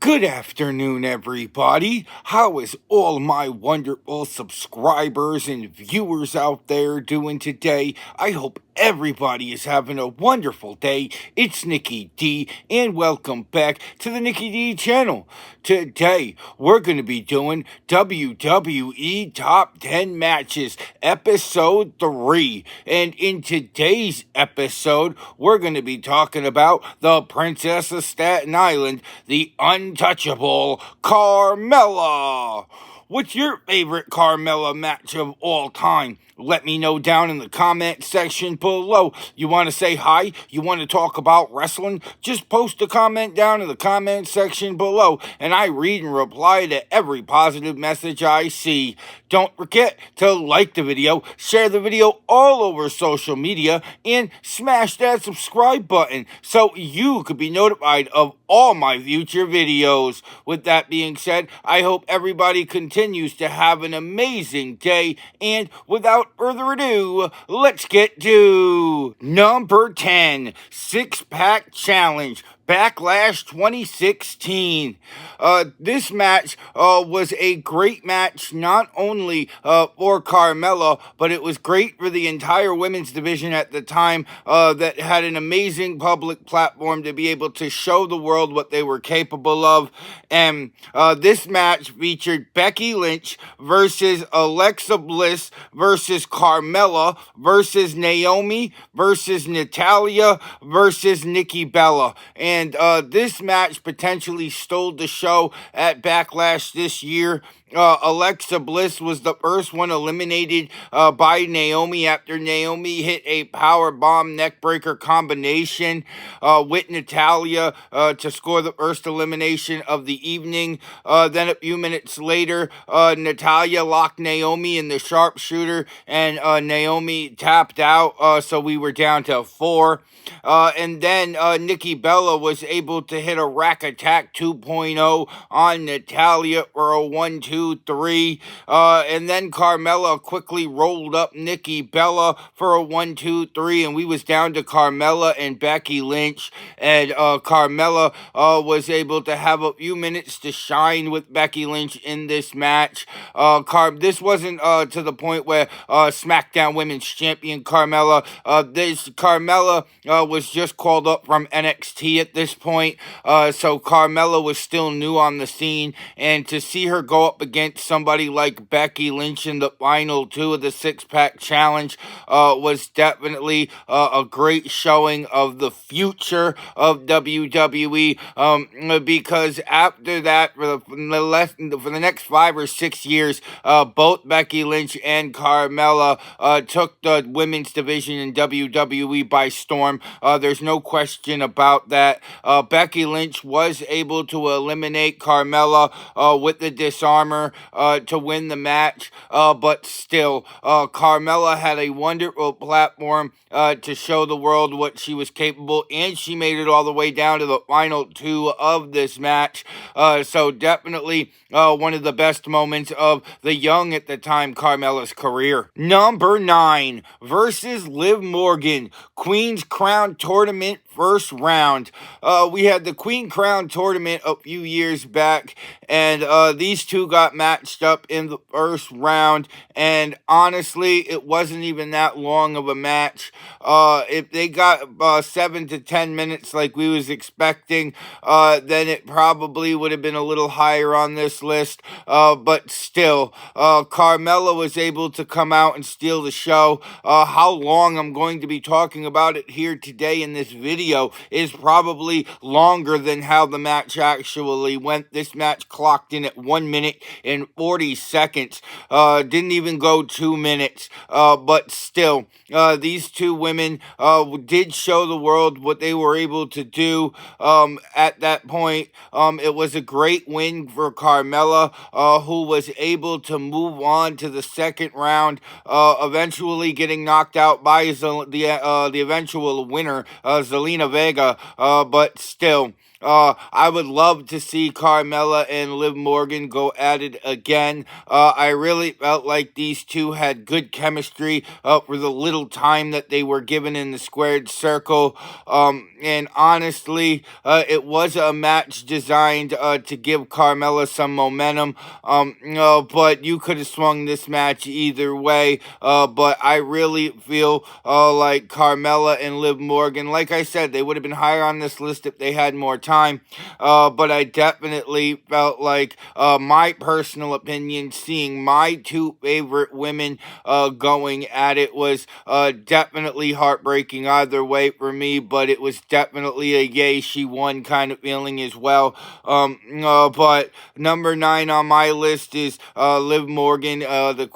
Good afternoon, everybody. How is all my wonderful subscribers and viewers out there doing today? I hope everybody is having a wonderful day. It's Nikki D, and welcome back to the Nikki D channel. Today, we're going to be doing WWE Top 10 Matches, Episode 3. And in today's episode, we're going to be talking about the Princess of Staten Island, the untouchable Carmella. What's your favorite Carmella match of all time? Let me know down in the comment section below. You want to say hi? You want to talk about wrestling? Just post a comment down in the comment section below, and I read and reply to every positive message I see. Don't forget to like the video, share the video all over social media, and smash that subscribe button so you could be notified of all my future videos. With that being said, I hope everybody continues to have an amazing day, and without further ado, let's get to number 10, Six-Pack Challenge. Backlash 2016. This match was a great match, not only for Carmella, but it was great for the entire women's division at the time that had an amazing public platform to be able to show the world what they were capable of. And this match featured Becky Lynch versus Alexa Bliss versus Carmella versus Naomi versus Natalya versus Nikki Bella. And this match potentially stole the show at Backlash this year. Alexa Bliss was the first one eliminated by Naomi after Naomi hit a power bomb neckbreaker combination with Natalya to score the first elimination of the evening. Then a few minutes later, Natalya locked Naomi in the sharpshooter, and Naomi tapped out, so we were down to 4. And then Nikki Bella was able to hit a Rack Attack 2.0 on Natalya for a 1-2-3. And then Carmella quickly rolled up Nikki Bella for a 1-2-3, and we was down to Carmella and Becky Lynch. And Carmella was able to have a few minutes to shine with Becky Lynch in this match. This wasn't to the point where SmackDown Women's Champion Carmella. Carmella was just called up from NXT at this point, so Carmella was still new on the scene, and to see her go up against somebody like Becky Lynch in the final 2 of the Six-Pack Challenge was definitely a great showing of the future of WWE, because after that, for the next 5 or 6 years, both Becky Lynch and Carmella took the women's division in WWE by storm. There's no question about that. Becky Lynch was able to eliminate Carmella with the disarmor to win the match, but still, Carmella had a wonderful platform to show the world what she was capable, and she made it all the way down to the final 2 of this match. So definitely one of the best moments of the young at the time Carmella's career. Number 9, versus Liv Morgan, Queen's Crown Tournament first round. We had the Queen Crown Tournament a few years back, and these two got matched up in the first round, and honestly, it wasn't even that long of a match. If they got 7 to 10 minutes like we was expecting, then it probably would have been a little higher on this list, but still, Carmella was able to come out and steal the show. How long I'm going to be talking about it here today in this video is probably longer than how the match actually went. This match clocked in at 1 minute and 40 seconds. Didn't even go 2 minutes, but still, these two women did show the world what they were able to do at that point. It was a great win for Carmella, who was able to move on to the second round, eventually getting knocked out by the eventual winner, Zelina Vega, but still, I would love to see Carmella and Liv Morgan go at it again. I really felt like these two had good chemistry for the little time that they were given in the squared circle. And honestly, it was a match designed to give Carmella some momentum. But you could have swung this match either way. But I really feel like Carmella and Liv Morgan, like I said, they would have been higher on this list if they had more time. But I definitely felt like my personal opinion, seeing my two favorite women going at it was definitely heartbreaking either way for me, but it was definitely a yay, she won kind of feeling as well. But number 9 on my list is Liv Morgan, the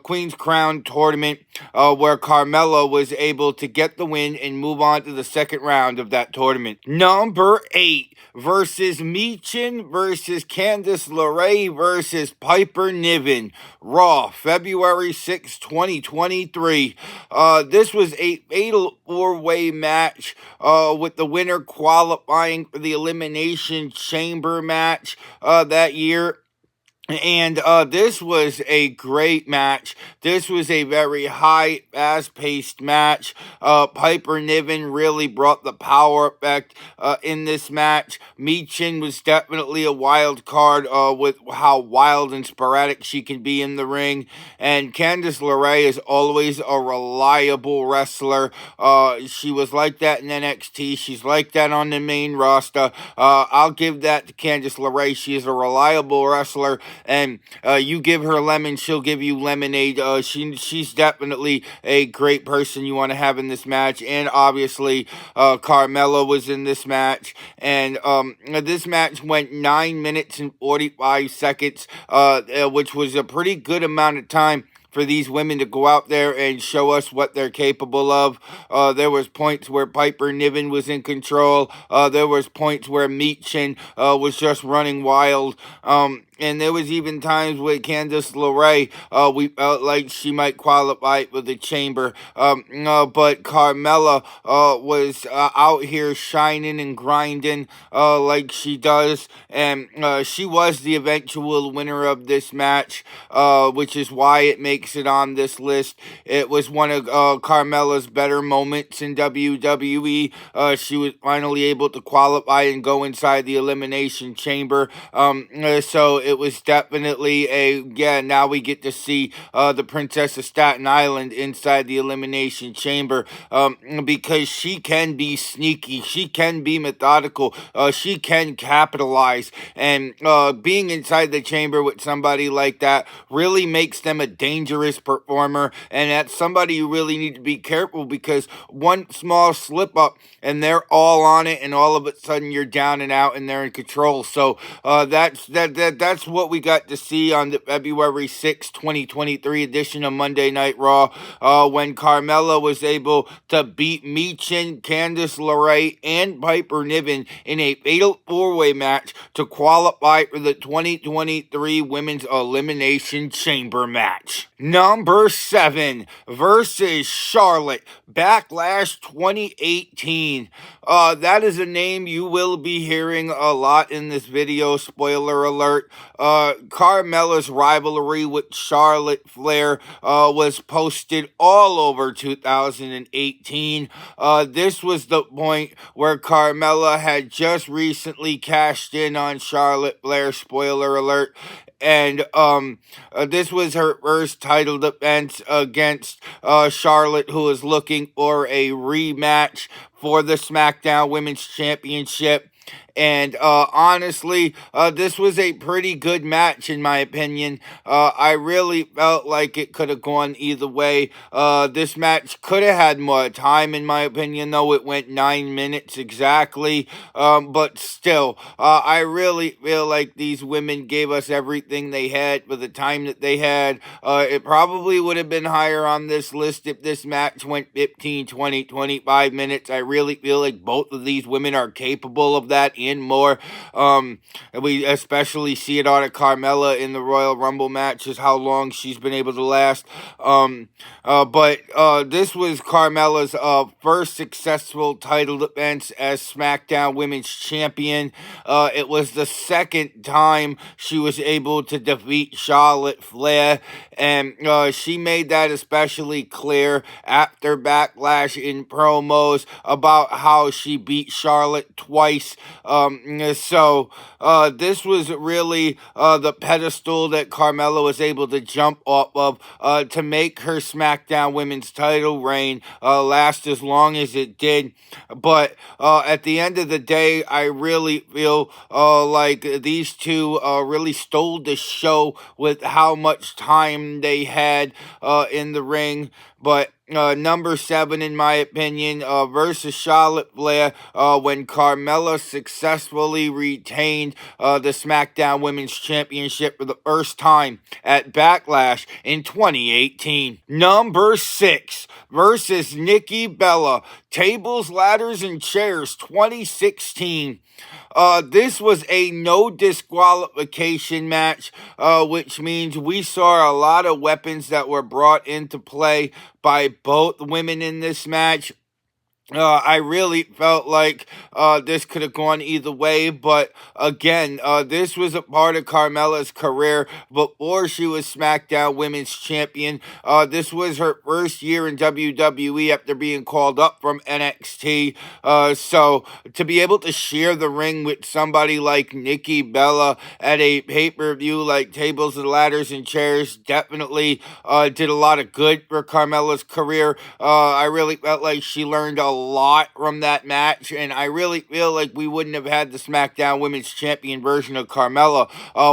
Queen's Crown tournament, where Carmella was able to get the win and move on to the second round of that tournament. Number 8 versus Michin versus Candice LeRae versus Piper Niven. Raw, February 6, 2023. This was a fatal 4-way match with the winner qualifying for the Elimination Chamber match that year. And this was a great match. This was a very high, fast-paced match. Piper Niven really brought the power effect in this match. Michin was definitely a wild card with how wild and sporadic she can be in the ring. And Candice LeRae is always a reliable wrestler. She was like that in NXT. She's like that on the main roster. I'll give that to Candice LeRae. She is a reliable wrestler. And you give her lemon, she'll give you lemonade. She's definitely a great person you want to have in this match. And obviously, Carmella was in this match. And this match went 9 minutes and 45 seconds, which was a pretty good amount of time for these women to go out there and show us what they're capable of. There was points where Piper Niven was in control. There was points where Michin was just running wild. And there was even times with Candice LeRae, we felt like she might qualify for the chamber. But Carmella was out here shining and grinding like she does. And she was the eventual winner of this match, which is why it makes it on this list. It was one of Carmella's better moments in WWE. She was finally able to qualify and go inside the Elimination Chamber. So it was definitely now we get to see the Princess of Staten Island inside the Elimination Chamber, because she can be sneaky, she can be methodical, she can capitalize, and being inside the chamber with somebody like that really makes them a dangerous performer, and that's somebody you really need to be careful, because one small slip up and they're all on it, and all of a sudden you're down and out and they're in control. So that's what we got to see on the February 6, 2023 edition of Monday Night Raw, when Carmella was able to beat Michin, Candice LeRae, and Piper Niven in a fatal 4-way match to qualify for the 2023 Women's Elimination Chamber match. Number 7 versus Charlotte, Backlash 2018. That is a name you will be hearing a lot in this video, spoiler alert. Carmella's rivalry with Charlotte Flair was posted all over 2018. This was the point where Carmella had just recently cashed in on Charlotte Flair, spoiler alert. And this was her first title defense against Charlotte, who was looking for a rematch for the SmackDown Women's Championship. And honestly, this was a pretty good match in my opinion. I really felt like it could have gone either way. This match could have had more time in my opinion, though it went 9 minutes exactly. But still, I really feel like these women gave us everything they had for the time that they had. It probably would have been higher on this list if this match went 15, 20, 25 minutes. I really feel like both of these women are capable of that and more. And we especially see it on a Carmella in the Royal Rumble match, is how long she's been able to last. But this was Carmella's first successful title defense as SmackDown Women's Champion. It was the second time she was able to defeat Charlotte Flair, and she made that especially clear after Backlash in promos about how she beat Charlotte twice. So this was really the pedestal that Carmella was able to jump off of to make her SmackDown Women's title reign last as long as it did. But at the end of the day, I really feel like these two really stole the show with how much time they had in the ring. But number 7, in my opinion, versus Charlotte Flair, when Carmella successfully retained the SmackDown Women's Championship for the first time at Backlash in 2018. Number 6, versus Nikki Bella, Tables, Ladders, and Chairs 2016. This was a no disqualification match, which means we saw a lot of weapons that were brought into play by both women in this match. I really felt like this could have gone either way, but again, this was a part of Carmella's career before she was SmackDown Women's Champion. This was her first year in WWE after being called up from NXT. So to be able to share the ring with somebody like Nikki Bella at a pay-per-view like Tables and Ladders and Chairs definitely did a lot of good for Carmella's career. I really felt like she learned a lot from that match, and I really feel like we wouldn't have had the SmackDown Women's Champion version of Carmella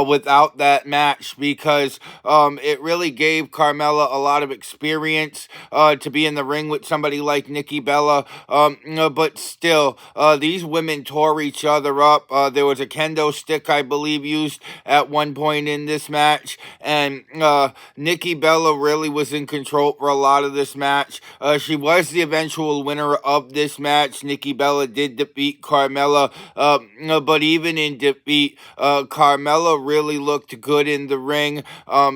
without that match, because it really gave Carmella a lot of experience to be in the ring with somebody like Nikki Bella. But still, these women tore each other up. There was a kendo stick, I believe, used at one point in this match, and Nikki Bella really was in control for a lot of this match. She was the eventual winner of this match. Nikki Bella did defeat Carmella, but even in defeat, Carmella really looked good in the ring.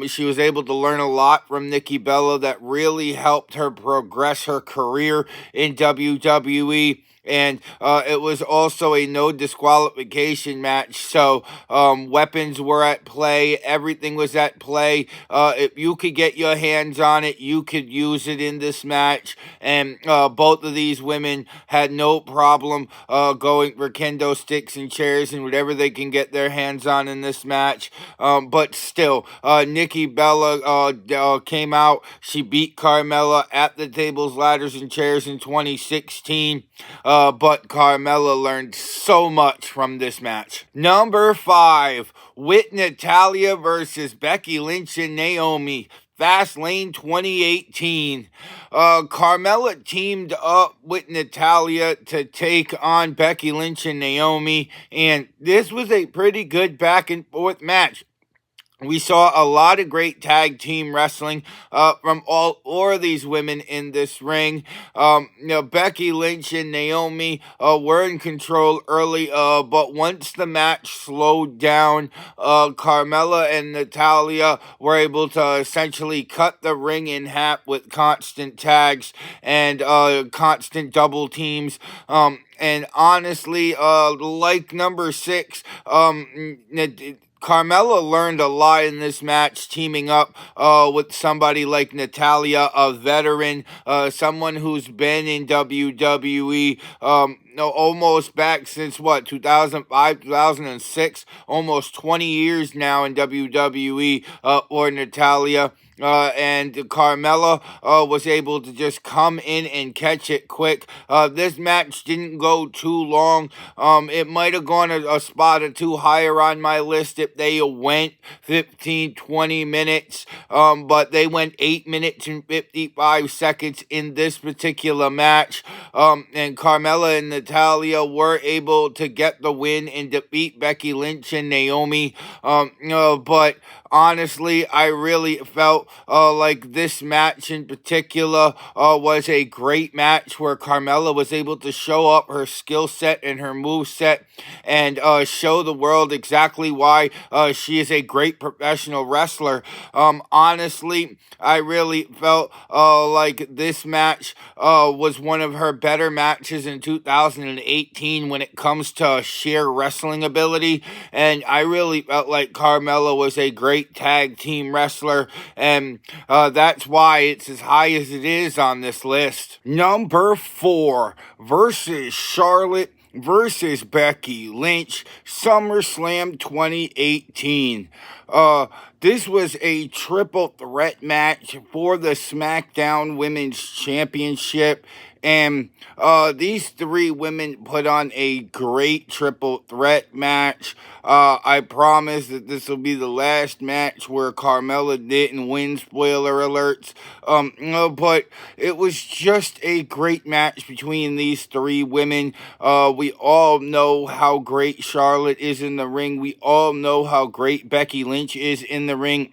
She was able to learn a lot from Nikki Bella that really helped her progress her career in WWE. And it was also a no disqualification match, so weapons were at play, everything was at play. If you could get your hands on it, you could use it in this match, and both of these women had no problem going for kendo sticks and chairs and whatever they can get their hands on in this match. But still, Nikki Bella came out, she beat Carmella at the Tables, Ladders, and Chairs in 2016. But Carmella learned so much from this match. Number 5, with Natalya versus Becky Lynch and Naomi, Fastlane 2018. Carmella teamed up with Natalya to take on Becky Lynch and Naomi, and this was a pretty good back and forth match. We saw a lot of great tag team wrestling from all four of these women in this ring. Becky Lynch and Naomi were in control early, but once the match slowed down, Carmella and Natalya were able to essentially cut the ring in half with constant tags and constant double teams. And honestly, like number 6, Carmella learned a lot in this match, teaming up with somebody like Natalya, a veteran, someone who's been in WWE almost back since 2005, 2006, almost 20 years now in WWE for Natalya. And Carmella was able to just come in and catch it quick. This match didn't go too long. It might have gone a spot or two higher on my list if they went 15, 20 minutes. But they went 8 minutes and 55 seconds in this particular match. And Carmella and Natalya were able to get the win and defeat Becky Lynch and Naomi. But Honestly, I really felt like this match in particular was a great match where Carmella was able to show up her skill set and her move set and show the world exactly why she is a great professional wrestler. Honestly, I really felt like this match was one of her better matches in 2018 when it comes to sheer wrestling ability. And I really felt like Carmella was a great tag team wrestler, and that's why it's as high as it is on this list. Number 4 versus Charlotte versus Becky Lynch, SummerSlam 2018. This was a triple threat match for the SmackDown Women's Championship. And these three women put on a great triple threat match. I promise that this will be the last match where Carmella didn't win, spoiler alerts. No, but it was just a great match between these three women. We all know how great Charlotte is in the ring. We all know how great Becky Lynch is in the ring.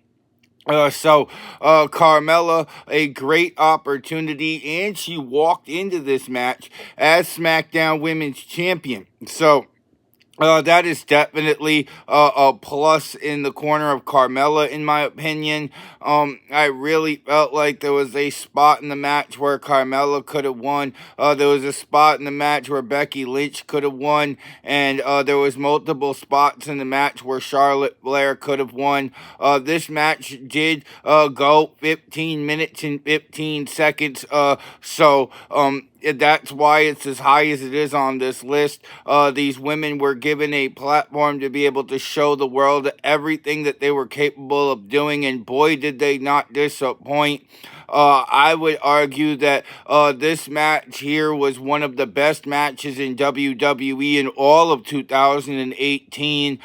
Carmella, a great opportunity, and she walked into this match as SmackDown Women's Champion. So, that is definitely a plus in the corner of Carmella, in my opinion. I really felt like there was a spot in the match where Carmella could have won. There was a spot in the match where Becky Lynch could have won, and there was multiple spots in the match where Charlotte Flair could have won. This match did go 15 minutes and 15 seconds. That's why it's as high as it is on this list. These women were given a platform to be able to show the world everything that they were capable of doing, and boy, did they not disappoint. I would argue that this match here was one of the best matches in WWE in all of 2018.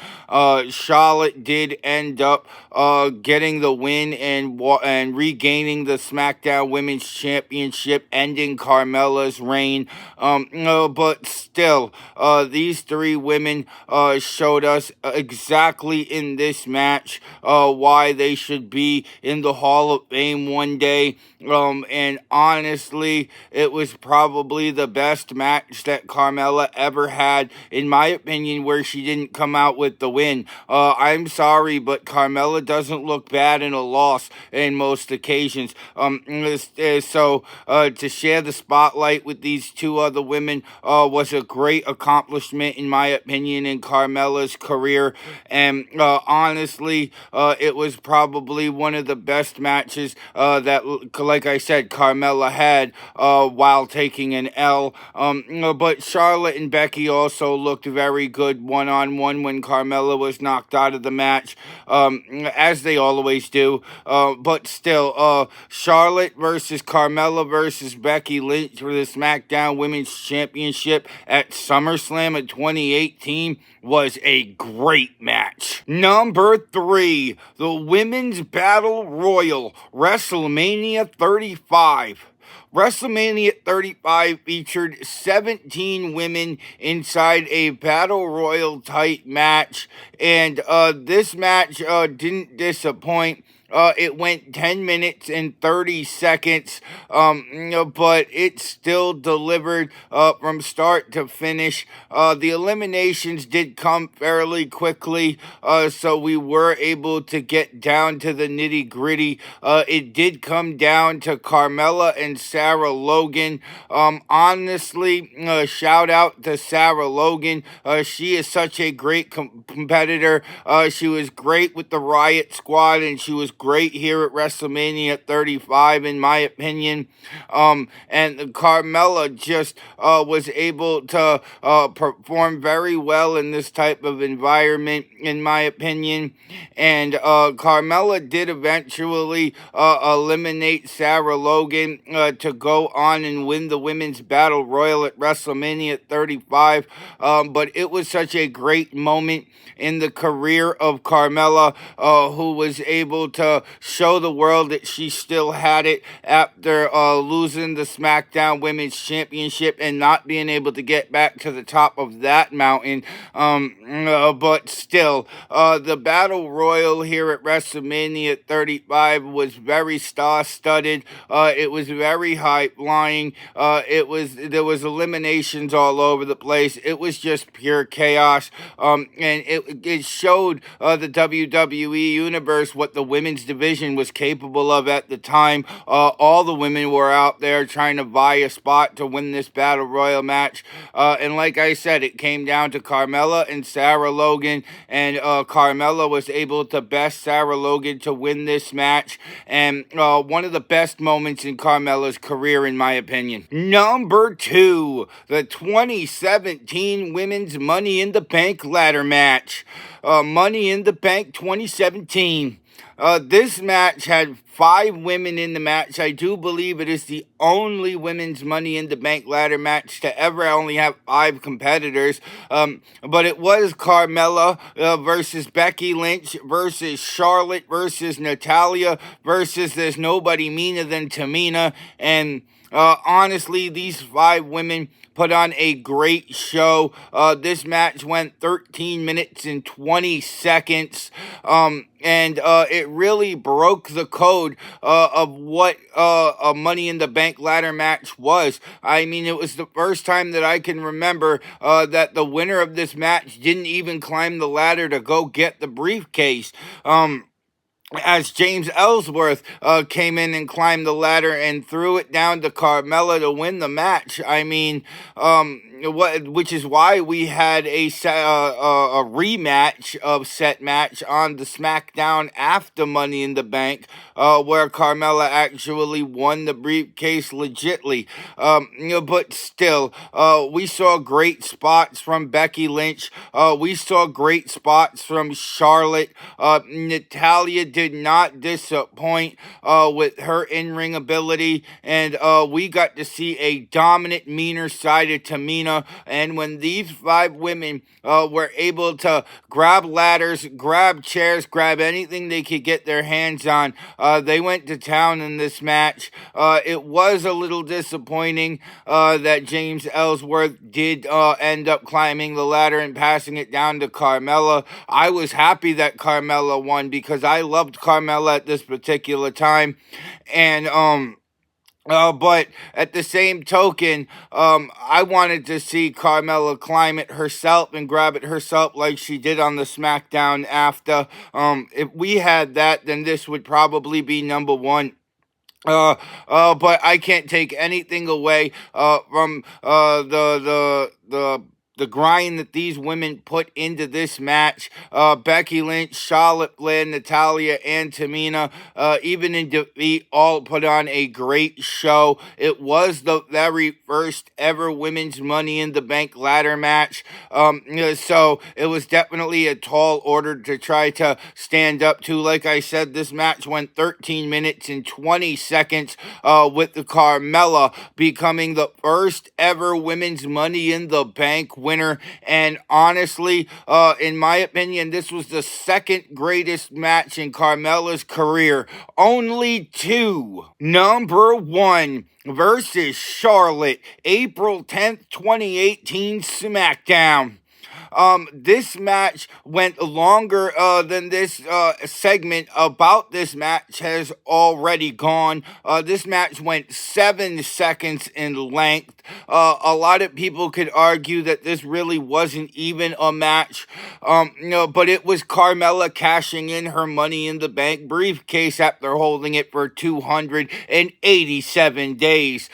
Charlotte did end up getting the win and regaining the SmackDown Women's Championship, ending Carmella's reign. But still, these three women showed us exactly in this match why they should be in the Hall of Fame one day. And honestly, it was probably the best match that Carmella ever had, in my opinion, where she didn't come out with the win. I'm sorry, but Carmella doesn't look bad in a loss in most occasions. So to share the spotlight with these two other women was a great accomplishment, in my opinion, in Carmella's career. And honestly, it was probably one of the best matches that, like I said, Carmella had while taking an L. But Charlotte and Becky also looked very good one-on-one when Carmella was knocked out of the match, as they always do. But still, Charlotte versus Carmella versus Becky Lynch for the SmackDown Women's Championship at SummerSlam in 2018 was a great match. Number 3, the Women's Battle Royal, WrestleMania 35. WrestleMania 35 featured 17 women inside a Battle Royal type match, and this match didn't disappoint. It went 10 minutes and 30 seconds, but it still delivered from start to finish. The eliminations did come fairly quickly, so we were able to get down to the nitty-gritty. It did come down to Carmella and Sarah Logan. Honestly, shout out to Sarah Logan. She is such a great competitor. She was great with the Riot Squad, and she was great here at WrestleMania 35, in my opinion. And Carmella just was able to perform very well in this type of environment, in my opinion. And Carmella did eventually eliminate Sarah Logan to go on and win the Women's Battle Royal at WrestleMania 35. But it was such a great moment in the career of Carmella, who was able to to show the world that she still had it after losing the SmackDown Women's Championship and not being able to get back to the top of that mountain. But still, the Battle Royal here at WrestleMania 35 was very star-studded. It was very high-flying. There was eliminations all over the place. It was just pure chaos. And it showed the WWE Universe what the women's division was capable of at the time. All the women were out there trying to vie a spot to win this Battle Royal match. And like I said, it came down to Carmella and Sarah Logan, and Carmella was able to best Sarah Logan to win this match, and one of the best moments in Carmella's career, in my opinion. Number 2, the 2017 Women's Money in the Bank ladder match. Money in the Bank 2017. This match had 5 women in the match. I do believe it is the only women's Money in the Bank ladder match to ever only have 5 competitors. But it was Carmella versus Becky Lynch versus Charlotte versus Natalya versus there's nobody meaner than Tamina. And honestly, these 5 women put on a great show. This match went 13 minutes and 20 seconds. And it really broke the code of what a Money in the Bank ladder match was. I mean, it was the first time that I can remember that the winner of this match didn't even climb the ladder to go get the briefcase. As James Ellsworth came in and climbed the ladder and threw it down to Carmella to win the match. I mean, which is why we had a rematch of set match on the SmackDown after Money in the Bank, where Carmella actually won the briefcase legitly. But still, we saw great spots from Becky Lynch. We saw great spots from Charlotte. Natalya did not disappoint with her in-ring ability, and we got to see a dominant, meaner side of Tamina. And when these 5 women were able to grab ladders, grab chairs, grab anything they could get their hands on, they went to town in this match. It was a little disappointing that James Ellsworth did end up climbing the ladder and passing it down to Carmella. I was happy that Carmella won because I loved Carmella at this particular time. And but at the same token, I wanted to see Carmella climb it herself and grab it herself like she did on the SmackDown after. If we had that, then this would probably be number 1. But I can't take anything away from the grind that these women put into this match. Becky Lynch, Charlotte Flair, Natalya, and Tamina, even in defeat, all put on a great show. It was the very first ever Women's Money in the Bank ladder match. So it was definitely a tall order to try to stand up to. Like I said, this match went 13 minutes and 20 seconds, with the Carmella becoming the first ever Women's Money in the Bank winner. And honestly, in my opinion, this was the second greatest match in Carmella's career. Only 2. Number 1 versus Charlotte, April 10th, 2018 SmackDown. This match went longer than this segment about this match has already gone. This match went 7 seconds in length. A lot of people could argue that this really wasn't even a match, but it was Carmella cashing in her Money in the Bank briefcase after holding it for 287 days.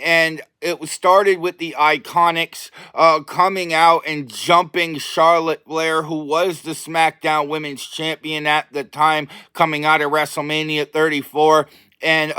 And it started with the Iconics coming out and jumping Charlotte Flair, who was the SmackDown Women's Champion at the time, coming out of WrestleMania 34. And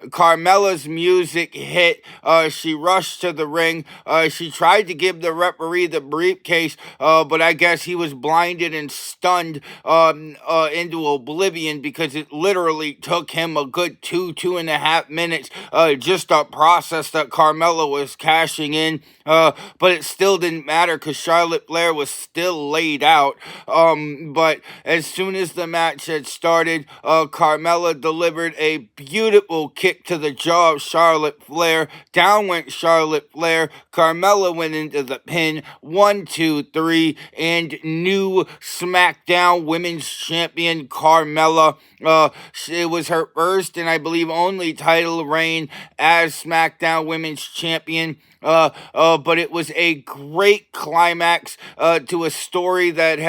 Carmella's music hit. She rushed to the ring. She tried to give the referee the briefcase, but I guess he was blinded and stunned into oblivion because it literally took him a good 2.5 minutes just to process that Carmella was cashing in. But it still didn't matter because Charlotte Flair was still laid out. But as soon as the match had started, Carmella delivered a beautiful kick to the jaw of Charlotte Flair. Down went Charlotte Flair. Carmella went into the pin. 1, 2, 3, and new SmackDown Women's Champion Carmella. It was her first and I believe only title reign as SmackDown Women's Champion. But it was a great climax to a story that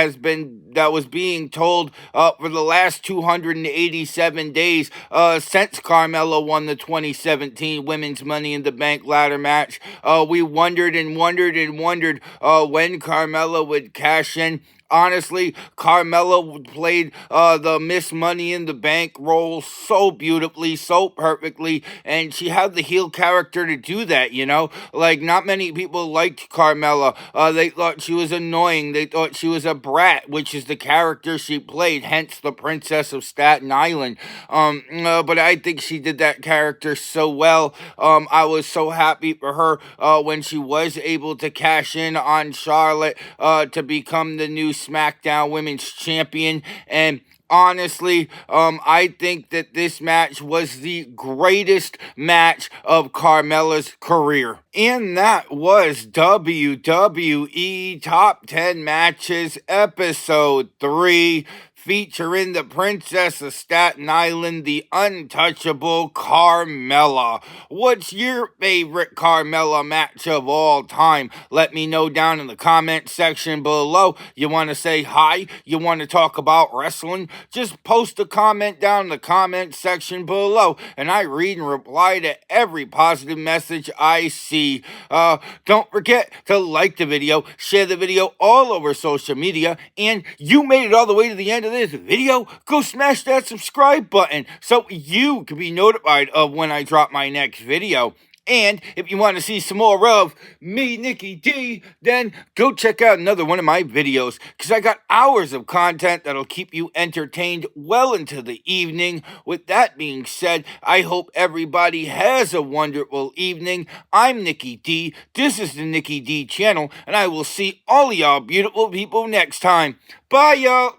was being told for the last 287 days since Carmella won the 2017 Women's Money in the Bank ladder match. We wondered and wondered and wondered when Carmella would cash in. Honestly, Carmella played the Miss Money in the Bank role so beautifully, so perfectly, and she had the heel character to do that, you know? Like, not many people liked Carmella. They thought she was annoying. They thought she was a brat, which is the character she played, hence the Princess of Staten Island. But I think she did that character so well. I was so happy for her when she was able to cash in on Charlotte to become the new SmackDown Women's Champion. And honestly, I think that this match was the greatest match of Carmella's career. And that was WWE Top 10 Matches, Episode 3, featuring the Princess of Staten Island, the untouchable Carmella. What's your favorite Carmella match of all time? Let me know down in the comment section below. You want to say hi? You want to talk about wrestling? Just post a comment down in the comment section below, and I read and reply to every positive message I see. Don't forget to like the video, share the video all over social media, and you made it all the way to the end of this video, go smash that subscribe button so you can be notified of when I drop my next video. And if you want to see some more of me, Nikki D, then go check out another one of my videos, because I got hours of content that'll keep you entertained well into the evening. With that being said, I hope everybody has a wonderful evening. I'm Nikki D. This is the Nikki D channel, and I will see all y'all beautiful people next time. Bye, y'all.